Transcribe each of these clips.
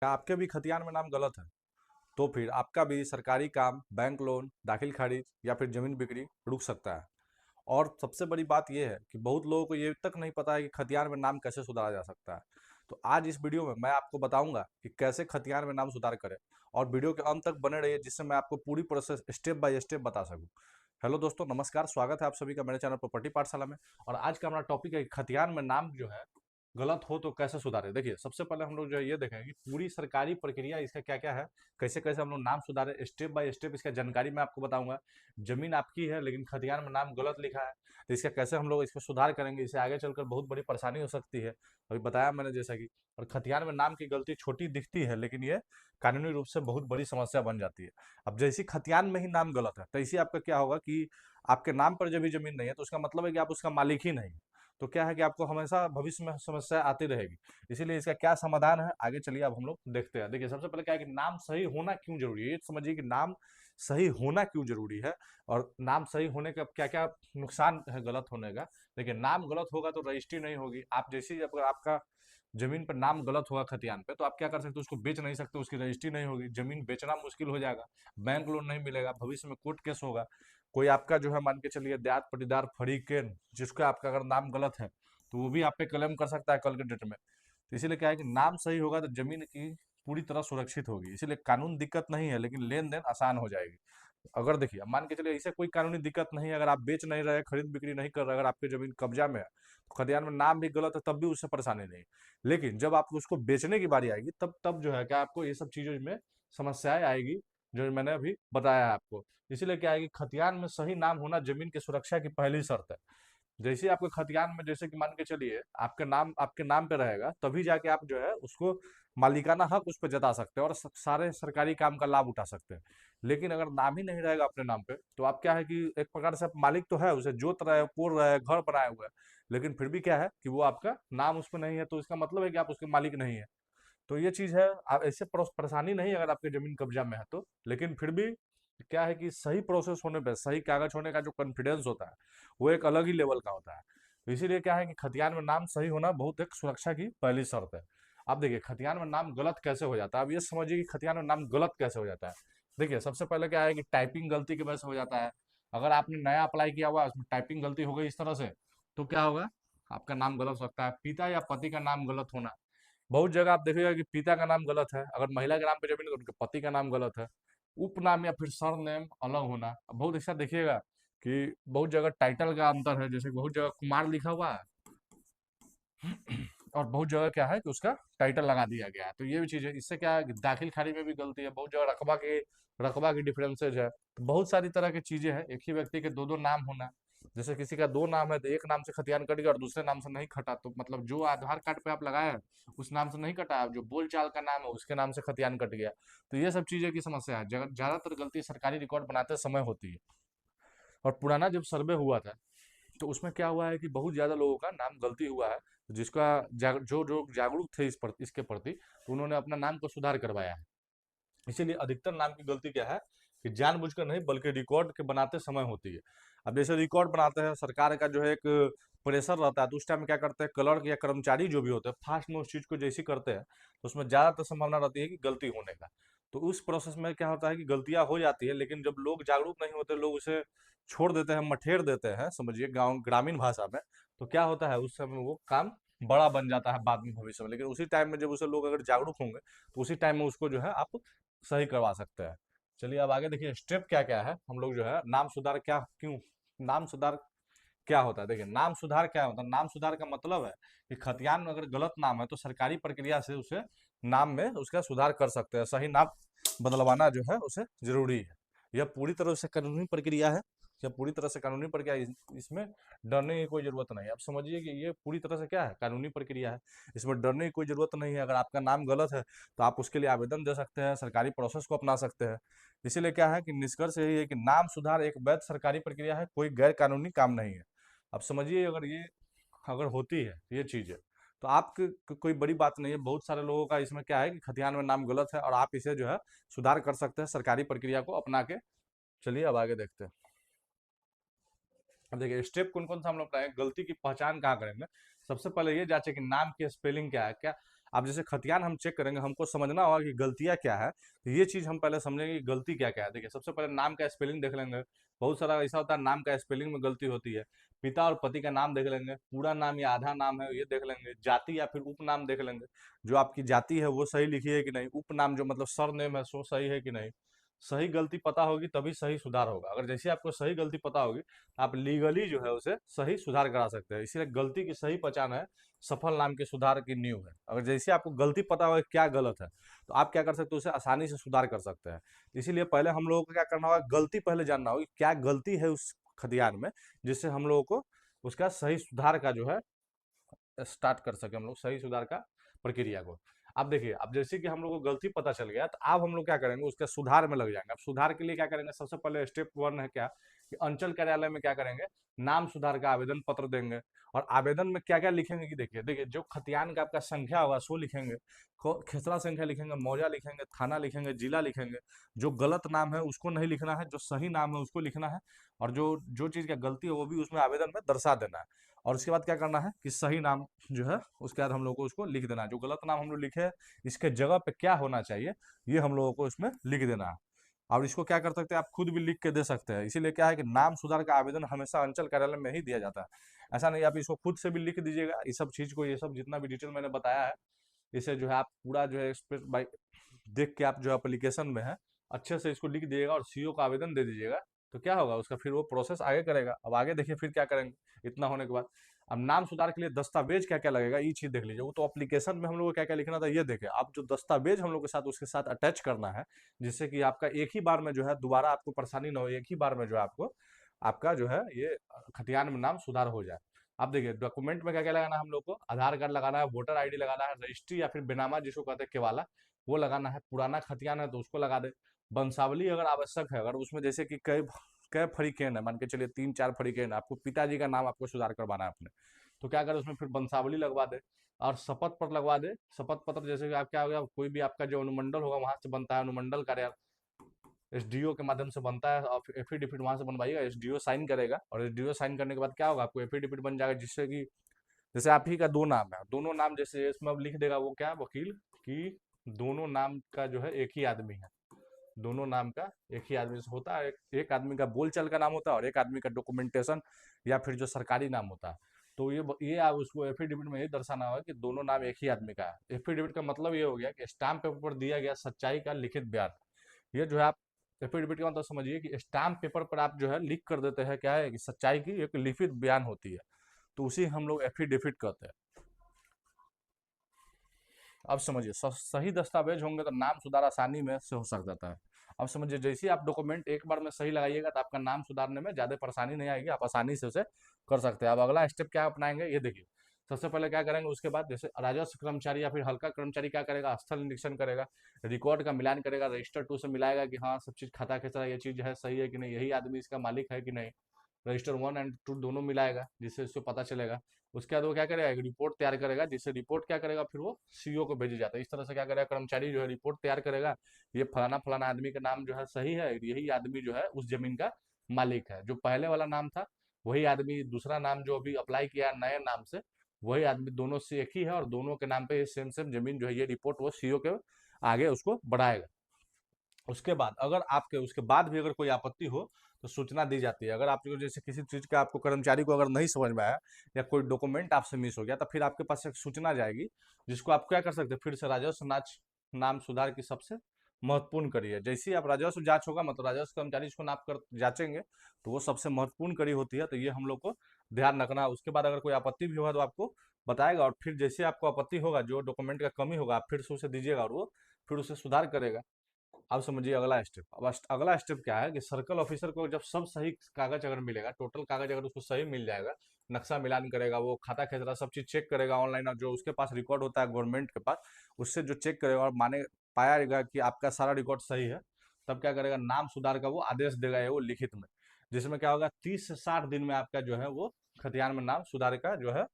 क्या आपके भी खतियान में नाम गलत है? तो फिर आपका भी सरकारी काम, बैंक लोन, दाखिल खारिज या फिर जमीन बिक्री रुक सकता है। और सबसे बड़ी बात यह है कि बहुत लोगों को ये तक नहीं पता है कि खतियान में नाम कैसे सुधारा जा सकता है। तो आज इस वीडियो में मैं आपको बताऊंगा कि कैसे खतियान में नाम सुधार करें। और वीडियो के अंत तक बने रहिए जिससे मैं आपको पूरी प्रोसेस स्टेप बाय स्टेप बता सकूं। हेलो दोस्तों, नमस्कार, स्वागत है आप सभी का मेरे चैनल प्रॉपर्टी पाठशाला में। और आज का हमारा टॉपिक है कि खतियान में नाम जो है गलत हो तो कैसे सुधारे। देखिए, सबसे पहले हम लोग जो है ये देखें कि पूरी सरकारी प्रक्रिया इसका क्या क्या है, कैसे कैसे हम लोग नाम सुधारे, स्टेप बाय स्टेप इसका जानकारी मैं आपको बताऊंगा। जमीन आपकी है लेकिन खतियान में नाम गलत लिखा है, तो इसका कैसे हम लोग इसको सुधार करेंगे, इससे आगे चलकर बहुत बड़ी परेशानी हो सकती है। अभी बताया मैंने जैसा कि, और खतियान में नाम की गलती छोटी दिखती है लेकिन ये कानूनी रूप से बहुत बड़ी समस्या बन जाती है। अब जैसी खतियान में ही नाम गलत है, तैसे आपका क्या होगा कि आपके नाम पर जब भी जमीन नहीं है तो उसका मतलब है कि आप उसका मालिक ही नहीं। तो क्या है कि आपको हमेशा भविष्य में समस्या आती रहेगी। इसीलिए इसका क्या समाधान है, आगे चलिए अब हम लोग देखते हैं। देखिए, सबसे पहले क्या है कि नाम सही होना क्यों जरूरी है, ये समझिए कि नाम सही होना क्यों जरूरी है और नाम सही होने का क्या क्या नुकसान है गलत होने का। देखिए, नाम गलत होगा तो रजिस्ट्री नहीं होगी। आप जैसे ही अगर आपका जमीन पर नाम गलत होगा खतियान पे, तो आप क्या कर सकते हो, उसको बेच नहीं सकते, उसकी रजिस्ट्री नहीं होगी, जमीन बेचना मुश्किल हो जाएगा, बैंक लोन नहीं मिलेगा, भविष्य में कोर्ट केस होगा। कोई आपका जो है मान के चलिए दाद पटीदार फरीकेन जिसका आपका अगर नाम गलत है तो वो भी आप पे क्लेम कर सकता है कल के डेट में। तो इसीलिए क्या है कि नाम सही होगा तो जमीन की पूरी तरह सुरक्षित होगी। इसीलिए कानून दिक्कत नहीं है लेकिन लेन देन आसान हो जाएगी। अगर देखिए, मान के चलिए ऐसे कोई कानूनी दिक्कत नहीं है, अगर आप बेच नहीं रहे, खरीद बिक्री नहीं कर रहे, अगर आपकी जमीन कब्जा में है तो खतियान में नाम भी गलत है तब भी उससे परेशानी नहीं। लेकिन जब आपको उसको बेचने की बारी आएगी तब तब जो है क्या आपको ये सब चीजों में समस्याएं आएगी, जो मैंने अभी बताया है आपको। इसीलिए क्या है कि खतियान में सही नाम होना जमीन की सुरक्षा की पहली शर्त है। जैसे ही आपके खतियान में जैसे कि मान के चलिए आपके नाम पे रहेगा, तभी जाके आप जो है उसको मालिकाना हक उस पर जता सकते हैं और सारे सरकारी काम का लाभ उठा सकते हैं। लेकिन अगर नाम ही नहीं रहेगा अपने नाम पे तो आप क्या है कि एक प्रकार से आप मालिक तो है, उसे जोत रहे, कोर रहे, घर बनाए हुए हैं, लेकिन फिर भी क्या है कि वो आपका नाम उस पर नहीं है, तो इसका मतलब है कि आप उसके मालिक नहीं है। तो ये चीज है। आप ऐसे परेशानी नहीं है अगर आपकी जमीन कब्जा में है तो, लेकिन फिर भी क्या है कि सही प्रोसेस होने पे, सही कागज होने का जो कॉन्फिडेंस होता है वो एक अलग ही लेवल का होता है। तो इसीलिए क्या है कि खतियान में नाम सही होना बहुत एक सुरक्षा की पहली शर्त है। अब देखिए, खतियान में नाम गलत कैसे हो जाता है। अब ये समझिए कि खतियान में नाम गलत कैसे हो जाता है। देखिए, सबसे पहले क्या है कि टाइपिंग गलती की वजह से हो जाता है। अगर आपने नया अप्लाई किया हुआ है, उसमें टाइपिंग गलती हो गई इस तरह से, तो क्या होगा, आपका नाम गलत हो सकता है। पिता या पति का नाम गलत होना, बहुत जगह आप देखिएगा कि पिता का नाम गलत है, अगर महिला के नाम पे जमीन है तो उनके पति का नाम गलत है। उपनाम या फिर सरनेम अलग होना, अब बहुत ऐसा देखिएगा कि बहुत जगह टाइटल का अंतर है, जैसे बहुत जगह कुमार लिखा हुआ है और बहुत जगह क्या है कि उसका टाइटल लगा दिया गया है। तो ये भी चीज है, इससे क्या है कि दाखिल खारिज में भी गलती है, बहुत जगह रकबा की डिफरेंसेज है। तो बहुत सारी तरह की चीजें हैं। एक ही व्यक्ति के दो दो नाम होना, जैसे किसी का दो नाम है तो एक नाम से खतियान कट गया और दूसरे नाम से नहीं कटा, तो मतलब जो आधार कार्ड पे आप लगाए हैं उस नाम से नहीं कटा, जो बोलचाल का नाम है उसके नाम से खतियान कट गया। तो ये सब चीजें की समस्या है, ज्यादातर गलती सरकारी रिकॉर्ड बनाते समय होती है। और पुराना जब सर्वे हुआ था तो उसमें क्या हुआ है कि बहुत ज्यादा लोगों का नाम गलती हुआ है, जिसका जो लोग जागरूक थे इसके प्रति, तो उन्होंने अपना नाम को सुधार करवाया है। इसीलिए अधिकतर नाम की गलती क्या है कि जानबूझकर नहीं बल्कि रिकॉर्ड के बनाते समय होती है। अब जैसे रिकॉर्ड बनाते हैं, सरकार का जो है एक प्रेशर रहता है, तो उस टाइम में क्या करते हैं, क्लर्क या कर्मचारी जो भी होते हैं फास्ट में उस चीज को जैसे करते हैं तो उसमें ज्यादातर संभावना रहती है कि गलती होने का। तो उस प्रोसेस में क्या होता है कि गलतियां हो जाती है, लेकिन जब लोग जागरूक नहीं होते, लोग उसे छोड़ देते हैं, मठेर देते हैं, समझिए गाँव ग्रामीण भाषा में, तो क्या होता है उस समय वो काम बड़ा बन जाता है बाद में भविष्य में। लेकिन उसी टाइम में जब उसे लोग अगर जागरूक होंगे तो उसी टाइम में उसको जो है आप सही करवा सकते हैं। चलिए अब आगे देखिए स्टेप क्या क्या है, हम लोग जो है नाम सुधार क्या क्यों, नाम सुधार क्या होता है। देखिए, नाम सुधार क्या होता है, नाम सुधार का मतलब है कि खतियान में अगर गलत नाम है तो सरकारी प्रक्रिया से उसे नाम में उसका सुधार कर सकते हैं। सही नाम बदलवाना जो है उसे जरूरी है। यह पूरी तरह से कानूनी प्रक्रिया है। यह पूरी तरह से कानूनी प्रक्रिया इसमें डरने की कोई जरूरत नहीं है। आप समझिए कि ये पूरी तरह से क्या है, कानूनी प्रक्रिया है। इसमें डरने की कोई जरूरत नहीं है। अगर आपका नाम गलत है तो आप उसके लिए आवेदन दे सकते हैं, सरकारी प्रोसेस को अपना सकते हैं। इसीलिए क्या है कि निष्कर्ष यही है कि नाम सुधार एक वैध सरकारी प्रक्रिया है, कोई गैर कानूनी काम नहीं है। अब समझिए, अगर ये अगर होती है ये चीजें तो आपके कोई बड़ी बात नहीं है। बहुत सारे लोगों का इसमें क्या है कि खतियान में नाम गलत है और आप इसे जो है सुधार कर सकते हैं सरकारी प्रक्रिया को अपना के। चलिए अब आगे देखते हैं। अब देखिए स्टेप कौन कौन सा हम लोग अपनाएंगे, गलती की पहचान कहाँ करेंगे। सबसे पहले ये जांचे कि नाम की स्पेलिंग क्या है, क्या अब जैसे खतियान हम चेक करेंगे, हमको समझना होगा कि गलतियाँ क्या है, तो ये चीज़ हम पहले समझेंगे कि गलती क्या-क्या है। देखिए, सबसे पहले नाम का स्पेलिंग देख लेंगे, बहुत सारा ऐसा होता है नाम का स्पेलिंग में गलती होती है। पिता और पति का नाम देख लेंगे, पूरा नाम या आधा नाम है ये देख लेंगे, जाति या फिर उपनाम देख लेंगे, जो आपकी जाति है वो सही लिखी है कि नहीं, उपनाम जो मतलब सरनेम है सो सही है कि नहीं। सही गलती पता होगी तभी सही सुधार होगा। अगर जैसे आपको सही गलती पता होगी, आप लीगली जो है उसे सही सुधार करा सकते हैं। इसीलिए गलती की सही पहचान है सफल नाम के सुधार की नींव है। अगर जैसे आपको गलती पता होगा क्या गलत है, तो आप क्या कर सकते हो, उसे आसानी से सुधार कर सकते हैं। इसीलिए पहले हम लोगों को क्या करना होगा, गलती पहले जानना होगी क्या गलती है उस खतियान में, जिससे हम लोगों को उसका सही सुधार का जो है स्टार्ट कर सके, हम लोग सही सुधार का प्रक्रिया को। अब देखिए, अब जैसे कि हम लोग को गलती पता चल गया, तो अब हम लोग क्या करेंगे, उसका सुधार में लग जाएंगे। अब सुधार के लिए क्या करेंगे, सबसे पहले स्टेप वन है क्या, कि अंचल कार्यालय में क्या करेंगे, नाम सुधार का आवेदन पत्र देंगे। और आवेदन में क्या क्या लिखेंगे कि देखिए देखिए जो खतियान का आपका संख्या होगा सो लिखेंगे, खेसरा संख्या लिखेंगे, मौजा लिखेंगे, थाना लिखेंगे, जिला लिखेंगे। जो गलत नाम है उसको नहीं लिखना है, जो सही नाम है उसको लिखना है। और जो जो चीज़ का गलती है वो भी उसमें आवेदन में दर्शा देना है। और उसके बाद क्या करना है कि सही नाम जो है उसके बाद हम लोग को उसको लिख देना है। जो गलत नाम हम लोग लिखे हैं इसके जगह पे क्या होना चाहिए, ये हम लोगों को इसमें लिख देना है। और इसको क्या कर सकते हैं, आप खुद भी लिख के दे सकते हैं। इसीलिए क्या है कि नाम सुधार का आवेदन हमेशा अंचल कार्यालय में ही दिया जाता है। ऐसा नहीं आप इसको खुद से भी लिख दीजिएगा। ये सब चीज को, ये सब जितना भी डिटेल मैंने बताया है, इसे जो है आप पूरा जो है एक्सप्रेस बाई देख के आप जो एप्लीकेशन में है अच्छे से इसको लिख दीजिएगा और सीओ का आवेदन दे दीजिएगा। तो क्या होगा, उसका फिर वो प्रोसेस आगे करेगा। अब आगे देखिए फिर क्या करेंगे इतना होने के बाद। अब नाम सुधार के लिए दस्तावेज क्या क्या लगेगा ये चीज देख लीजिए। वो तो एप्लीकेशन में हम लोग को क्या क्या लिखना था ये देखे। अब जो दस्तावेज हम लोग के साथ उसके साथ अटैच करना है, जिससे कि आपका एक ही बार में जो है दोबारा आपको परेशानी ना हो, एक ही बार में जो है आपको आपका जो है ये खतियान में नाम सुधार हो जाए। अब देखिए डॉक्यूमेंट में क्या क्या लगाना है, हम लोग को आधार कार्ड लगाना है, वोटर आईडी लगाना है, रजिस्ट्री या फिर बेनामा जिसको कहते हैं केवाला वो लगाना है, पुराना खतियान है तो उसको लगा दे। वंशावली अगर आवश्यक है, अगर उसमें जैसे कि कई कई फरीकेन है, मान के चलिए 3-4 फरीकेन, आपको पिताजी का नाम आपको सुधार करवाना है अपने, तो क्या करें उसमें फिर वंशावली लगवा दे। और शपथ पत्र लगवा दे। शपथ पत्र जैसे कि आप क्या हो गया, कोई भी आपका जो अनुमंडल होगा वहां से बनता है, अनुमंडल कार्यालय एसडीओ के माध्यम से बनता है, और एफिडेविट वहां से बनवाइएगा, एसडीओ साइन करेगा। और एसडीओ साइन करने के बाद क्या होगा, आपको एफिडेविट बन जाएगा, जिससे कि जैसे आप ही का दो नाम है, दोनों नाम जैसे इसमें अब लिख देगा वो क्या वकील कि दोनों नाम का जो है एक ही आदमी है। दोनों नाम का एक ही आदमी से होता है। एक आदमी का बोलचाल का नाम होता है और एक आदमी का डॉक्यूमेंटेशन या फिर जो सरकारी नाम होता है। तो ये आप उसको एफिडेविट में ये दर्शाना होगा कि दोनों नाम एक ही आदमी का है। एफिडेविट का मतलब ये हो गया कि स्टाम्प पेपर पर दिया गया सच्चाई का लिखित बयान। ये जो है आप एफिडेविट का मतलब समझिए कि स्टाम्प पेपर पर आप जो है लिख कर देते हैं, क्या है कि सच्चाई की एक लिखित बयान होती है, तो उसी हम लोग एफिडेविट कहते हैं। अब समझिए सही दस्तावेज होंगे तो नाम सुधार आसानी में से हो सक जाता है। अब समझिए जैसे ही आप डॉक्यूमेंट एक बार में सही लगाइएगा तो आपका नाम सुधारने में ज़्यादा परेशानी नहीं आएगी, आप आसानी से उसे कर सकते हैं। अब अगला स्टेप क्या अपनाएंगे ये देखिए। सबसे पहले क्या करेंगे, उसके बाद जैसे राजस्व कर्मचारी या फिर हल्का कर्मचारी क्या करेगा, स्थल निरीक्षण करेगा, रिकॉर्ड का मिलान करेगा, रजिस्टर टू से मिलाएगा कि हाँ सब चीज़ खाता खेचरा ये चीज़ है सही है कि नहीं, यही आदमी इसका मालिक है कि नहीं। रजिस्टर 1 और 2 दोनों मिलाएगा जिससे उसको पता चलेगा। उसके बाद वो क्या करेगा, एक रिपोर्ट तैयार करेगा, जिससे रिपोर्ट क्या करेगा फिर वो सीईओ को भेजी जाता है। इस तरह से क्या करेगा, कर्मचारी जो है रिपोर्ट तैयार करेगा, ये फलाना फलाना आदमी का नाम जो है सही है, यही आदमी जो है उस जमीन का मालिक है। जो पहले वाला नाम था वही आदमी, दूसरा नाम जो अभी अप्लाई किया नए नाम से वही आदमी, दोनों से एक ही है और दोनों के नाम पे सेम सेम जमीन जो है, ये रिपोर्ट वो सीईओ के आगे उसको बढ़ाएगा। उसके बाद अगर आपके उसके बाद भी अगर कोई आपत्ति हो तो सूचना दी जाती है। अगर आपको जैसे किसी चीज़ का आपको कर्मचारी को अगर नहीं समझ में आया या कोई डॉक्यूमेंट आपसे मिस हो गया, तो फिर आपके पास एक सूचना जाएगी, जिसको आप क्या कर सकते हैं, फिर से राजस्व नाम सुधार की सबसे महत्वपूर्ण कड़ी है। जैसे ही आप राजस्व जांच होगा, मतलब राजस्व कर्मचारी इसको नाप कर जांचेंगे, तो वो सबसे महत्वपूर्ण कड़ी होती है। तो ये हम लोग को ध्यान रखना है। उसके बाद अगर कोई आपत्ति भी होगा तो आपको बताएगा, और फिर जैसे आपको आपत्ति होगा, जो डॉक्यूमेंट का कमी होगा, आप फिर से उसे दीजिएगा और वो फिर उसे सुधार करेगा। अब समझिए अगला स्टेप। अब अगला स्टेप क्या है कि सर्कल ऑफिसर को जब सब सही कागज अगर मिलेगा, टोटल कागज अगर उसको सही मिल जाएगा, नक्शा मिलान करेगा, वो खाता खेचरा सब चीज चेक करेगा ऑनलाइन, और जो उसके पास रिकॉर्ड होता है गवर्नमेंट के पास, उससे जो चेक करेगा और माने पाएगा कि आपका सारा रिकॉर्ड सही है, तब क्या करेगा, नाम सुधार का वो आदेश देगा, ये वो लिखित में, जिसमें क्या होगा 30 से 60 दिन में आपका जो है वो खतियान में नाम सुधार का जो है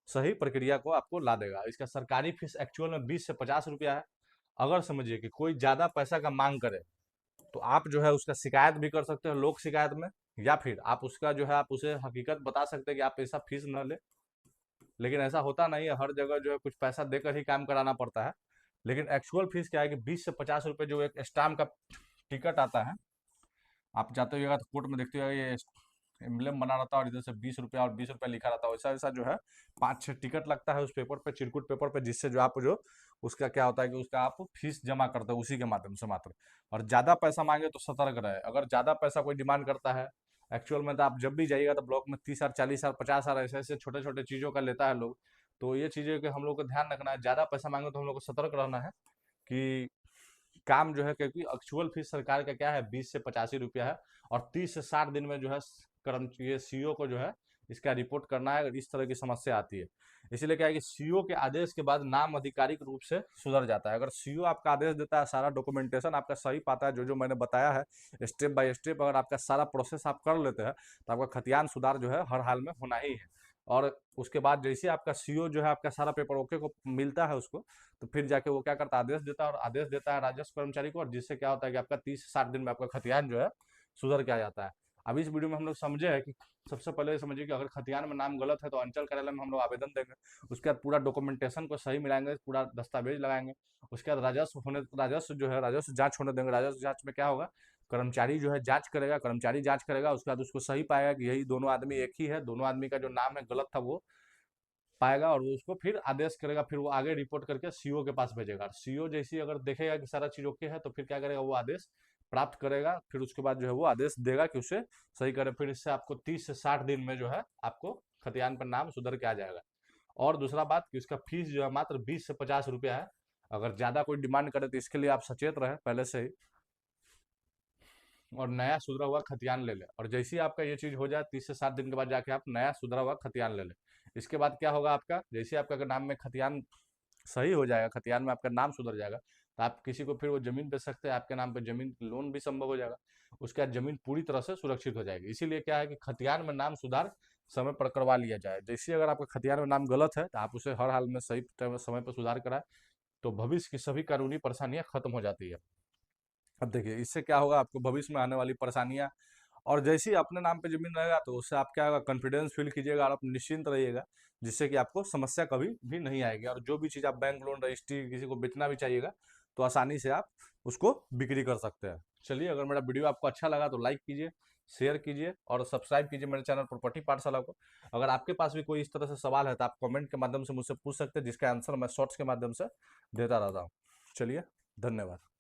सही प्रक्रिया को आपको ला देगा। इसका सरकारी फीस एक्चुअल में 20 से 50 रुपया है। अगर समझिए कि कोई ज्यादा पैसा का मांग करे, तो आप जो है उसका शिकायत भी कर सकते हो लोक शिकायत में, या फिर आप उसका जो है आप उसे हकीकत बता सकते हैं कि आप ऐसा फीस न ले। लेकिन ऐसा होता नहीं है, हर जगह जो है कुछ पैसा देकर ही काम कराना पड़ता है। लेकिन एक्चुअल फीस क्या है कि 20 से 50 रुपये जो एक स्टाम्प का टिकट आता है, आप जाते होइएगा तो कोर्ट में देखते होगा ये एम्बलम बना रहता है और इधर से 20 रुपया और 20 रुपया लिखा रहता है, वैसा वैसा जो है 5-6 टिकट लगता है उस पेपर पे, चिरकुट पेपर पे, जिससे जो आप जो उसका क्या होता है कि उसका आप फीस जमा करते हो उसी के माध्यम से मात्र। और ज़्यादा पैसा मांगे तो सतर्क रहे, अगर ज़्यादा पैसा कोई डिमांड करता है, एक्चुअल में तो आप जब भी जाइएगा तो ब्लॉक में 30,000 40,000 50,000 ऐसे ऐसे छोटे छोटे चीज़ों का लेता है लोग। तो ये चीज़ें के हम लोग को ध्यान रखना है, ज़्यादा पैसा मांगे तो हम लोग को सतर्क रहना है कि काम जो है, क्योंकि एक्चुअल फीस सरकार का क्या है 20 से 85 रुपया है। और 30 से 60 दिन में जो है कर्म ये सीईओ को जो है इसका रिपोर्ट करना है अगर इस तरह की समस्या आती है। इसीलिए क्या है कि सीईओ के आदेश के बाद नाम आधिकारिक रूप से सुधर जाता है। अगर सीईओ आपका आदेश देता है, सारा डॉक्यूमेंटेशन आपका सही पाता है, जो जो मैंने बताया है स्टेप बाय स्टेप, अगर आपका सारा प्रोसेस आप कर लेते हैं तो आपका खतियान सुधार जो है हर हाल में होना ही है। और उसके बाद जैसे आपका सीईओ जो है आपका सारा पेपर ओके को मिलता है उसको, तो फिर जाके वो क्या करता है, आदेश देता है, और आदेश देता है राजस्व कर्मचारी को, और जिससे क्या होता है कि आपका 30 से 60 दिन में आपका खतियान जो है सुधर के आ जाता है। अभी इस वीडियो में हम लोग समझे है कि सबसे पहले ये समझिए कि अगर खतियान में नाम गलत है तो अंचल कार्यालय में हम लोग आवेदन देंगे। उसके बाद पूरा डॉक्यूमेंटेशन को सही मिलाएंगे, पूरा दस्तावेज लगाएंगे। उसके बाद राजस्व जो है राजस्व जांच होने देंगे। राजस्व जांच में क्या होगा, कर्मचारी जो है जांच करेगा, कर्मचारी जांच करेगा, उसके बाद उसको सही पाएगा कि यही दोनों आदमी एक ही है, दोनों आदमी का जो नाम है गलत था वो पाएगा, और वो उसको फिर आदेश करेगा, फिर वो आगे रिपोर्ट करके सीईओ के पास भेजेगा। सीईओ जैसी अगर देखेगा कि सारा चीज ओके है तो फिर क्या करेगा, वो आदेश प्राप्त करेगा, फिर उसके बाद जो है वो आदेश देगा कि उसे सही करे। फिर इससे आपको 30 से 60 दिन में जो है आपको खतियान पर नाम सुधर के आ जाएगा। और दूसरा बात कि उसका फीस जो है मात्र 20 से 50 रुपया है। अगर ज्यादा कोई डिमांड करे तो इसके लिए आप सचेत रहे पहले से ही, और नया सुधरा हुआ खतियान ले लें। और जैसे ही आपका ये चीज़ हो जाए 30 से 60 दिन के बाद जाके आप नया सुधरा हुआ खतियान ले लें। इसके बाद क्या होगा, आपका जैसे आपका अगर नाम में खतियान सही हो जाएगा, खतियान में आपका नाम सुधर जाएगा, तो आप किसी को फिर वो जमीन बेच सकते हैं, आपके नाम पे जमीन लोन भी संभव हो जाएगा। उसके बाद जमीन पूरी तरह से सुरक्षित हो जाएगी। इसीलिए क्या है कि खतियान में नाम सुधार समय पर करवा लिया जाए। जैसे अगर आपका खतियान में नाम गलत है तो आप उसे हर हाल में सही समय पर सुधार कराएं, तो भविष्य की सभी कानूनी परेशानियां खत्म हो जाती है। अब देखिए इससे क्या होगा, आपको भविष्य में आने वाली परेशानियां, और जैसे ही अपने नाम पे जमीन रहेगा तो उससे आप क्या होगा, कॉन्फिडेंस फील कीजिएगा और आप निश्चिंत रहिएगा, जिससे कि आपको समस्या कभी भी नहीं आएगी। और जो भी चीज़ आप बैंक लोन रजिस्ट्री किसी को बेचना भी चाहिएगा तो आसानी से आप उसको बिक्री कर सकते हैं। चलिए, अगर मेरा वीडियो आपको अच्छा लगा तो लाइक कीजिए, शेयर कीजिए और सब्सक्राइब कीजिए मेरे चैनल प्रॉपर्टी पाठशाला को। अगर आपके पास भी कोई इस तरह से सवाल है तो आप कमेंट के माध्यम से मुझसे पूछ सकते हैं, जिसका आंसर मैं शॉर्ट्स के माध्यम से देता रहता हूँ। चलिए, धन्यवाद।